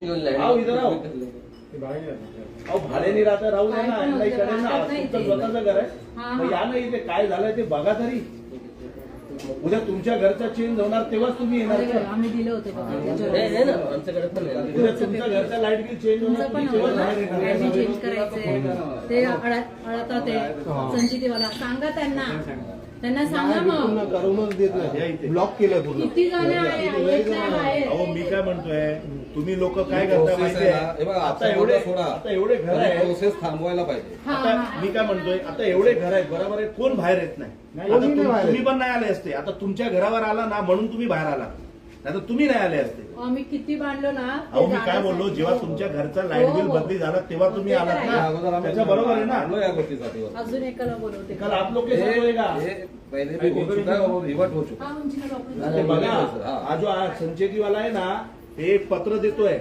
आओ इधर आओ. अहो भाड्याने राहता राहू द्या ना. यांना इकडे ना तुमचं स्वतःचं घर आहे. मग या ना इथे काय झालंय ते बघा तरी. उद्या तुमच्या घरचा चेंज होणार तेव्हाच तुम्ही येणार. आम्ही दिलं होतं उद्या तुमच्या घरचा लाईट बिल चेंज होणार तेव्हाच बाहेर येणार. चेंज करायचंय ते अडता ते संचितीवाला सांगा त्यांना सांगा. मग करूनच देत नाही. ब्लॉक केलंय पूर्ण. किती जण आहे. अहो मी काय म्हणतोय तुम्ही लोक काय करता माहितीये. आता एवढे घर आहे प्रोसेस थांबवायला पाहिजे. आता मी काय म्हणतोय आता एवढे घर आहेत बरोबर आहे. कोण बाहेर येत नाही. तुम्ही पण नाही आले असते. आता तुमच्या घरावर आला ना म्हणून तुम्ही बाहेर आला. नाही तर तुम्ही नाही आले असते. आम्ही किती बांधलो ना. अहो मी काय बोललो जेव्हा तुमच्या घरचा लाईट बिल बदली झाला तेव्हा तुम्ही आलात ना. त्याच्या बरोबर आहे ना. या गोष्टीसाठी अजून एकाला बोलवते. कल आप लोग के साथ होएगा. पहिले भी हो चुका है और रिवर्ट हो चुका हा बघा हा जो संचेतीवाला आहे ना ते एक पत्र देतोय